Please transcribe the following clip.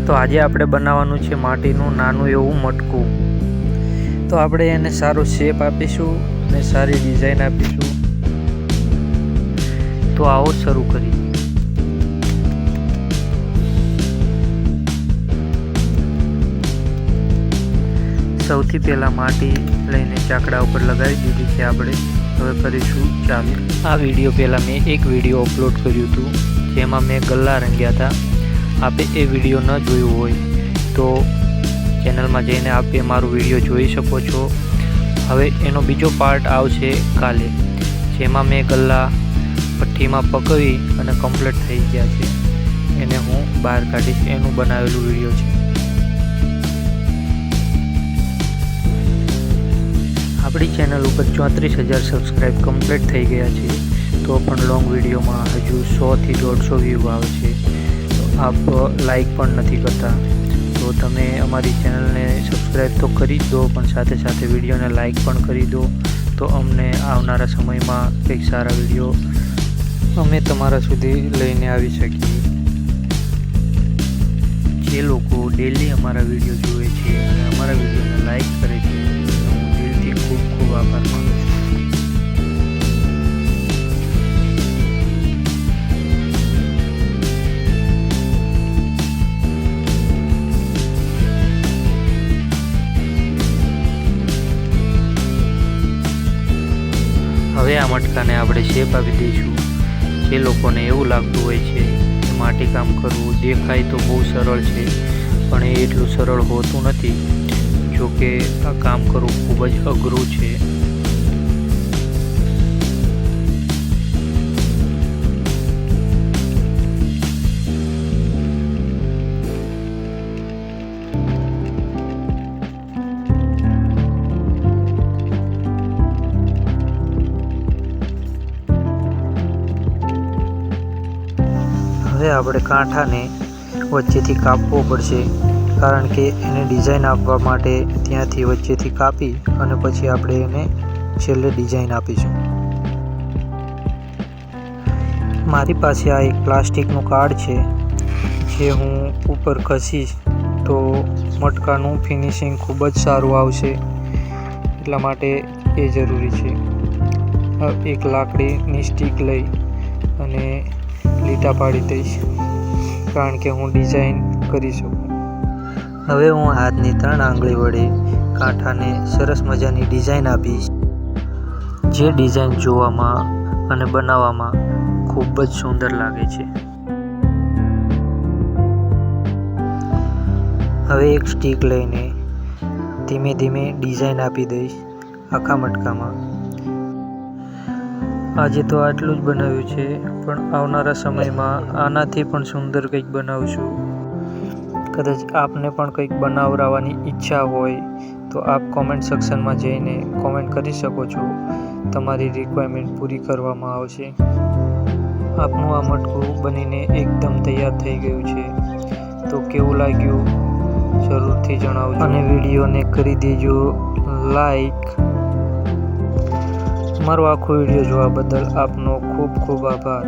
તો આજે આપણે બનાવવાનું છે માટીનું નાનું એવું મટકું। તો આપણે એને સારો શેપ આપીશું અને સારી ડિઝાઇન આપીશું। તો આવો શરૂ કરીએ। સૌથી પહેલાં માટી લઈને ચાકડા ઉપર લગાવી દીધી છે આપણે। હવે કરીશું ચાલુ। આ વિડીયો પહેલાં મેં એક વિડીયો અપલોડ કર્યું હતું જેમાં મેં ગલ્લા રંગ્યા હતા। આપે એ વિડીયો ન જોયું હોય તો ચેનલમાં જઈને આપે મારો વિડીયો જોઈ શકો છો। હવે એનો બીજો પાર્ટ આવશે કાલે, જેમાં મેં ગલ્લા ભઠ્ઠીમાં પકવી અને કમ્પ્લીટ થઈ ગયા છે, એને હું બહાર કાઢીશ। એનું બનાવેલું વિડીયો છે। આપણી ચેનલ ઉપર 34,000 સબસ્ક્રાઈબ કમ્પ્લીટ થઈ ગયા છે, તો પણ લોંગ વિડીયોમાં હજુ 100 થી 150 વ્યૂ આવે છે। તો આપ લાઈક પણ નથી કરતા, તો તમે અમારી ચેનલને સબસ્ક્રાઈબ તો કરી જ દો, પણ સાથે સાથે વિડીયોને લાઈક પણ કરી દો, તો અમને આવનારા સમયમાં કંઈક સારા વિડીયો અમે તમારા સુધી લઈને આવી શકીએ। જે લોકો ડેલી અમારા વિડીયો જુએ છે અને અમારા વિડીયોને લાઈક કરે છે, હું દિલથી ખૂબ ખૂબ આભાર માનું છું। હવે આ મટકાને આપણે શેપ આપી દઈશું। જે લોકોને એવું લાગતું હોય છે કે માટીકામ કરવું દેખાય તો બહુ સરળ છે, પણ એ એટલું સરળ હોતું નથી। જો કે આ કામ કરવું ખૂબ જ અઘરું છે। હવે આપણે કાંઠાને વચ્ચેથી કાપવો પડશે, કારણ કે એને ડિઝાઇન આપવા માટે ત્યાંથી વચ્ચેથી કાપી અને પછી આપણે એને છેલ્લે ડિઝાઇન આપીશું। મારી પાસે આ એક પ્લાસ્ટિકનું કાર્ડ છે, જે હું ઉપર ઘસીશ તો મટકાનું ફિનિશિંગ ખૂબ જ સારું આવશે, એટલા માટે એ જરૂરી છે। એક લાકડીની સ્ટીક લઈ અને લીટા પાડી દઈશ, કારણ કે હું ડિઝાઇન કરી શકું। હવે હું હાથની 3 આંગળી વડે કાંઠાને સરસ મજાની ડિઝાઇન આપીશ, જે ડિઝાઇન જોવામાં અને બનાવવામાં ખૂબ જ સુંદર લાગે છે। હવે એક સ્ટીક લઈને ધીમે ધીમે ડિઝાઇન આપી દઈશ આખા મટકામાં। આજે તો આટલું જ બનાવ્યું છે, પણ આવનારા સમયમાં આનાથી પણ સુંદર કંઈક બનાવશું। કદાચ આપને પણ કંઈક બનાવવાની ઈચ્છા હોય તો આપ કોમેન્ટ સેક્શનમાં જઈને કોમેન્ટ કરી શકો છો, તમારી રિક્વાયરમેન્ટ પૂરી કરવામાં આવશે। આપનું આ મટકું બનીને એકદમ તૈયાર થઈ ગયું છે, તો કેવું લાગ્યું જરૂરથી જણાવજો અને વિડીયોને કરી દેજો લાઈક। મારો આખો વિડીયો જોવા બદલ આપનો ખૂબ ખૂબ આભાર।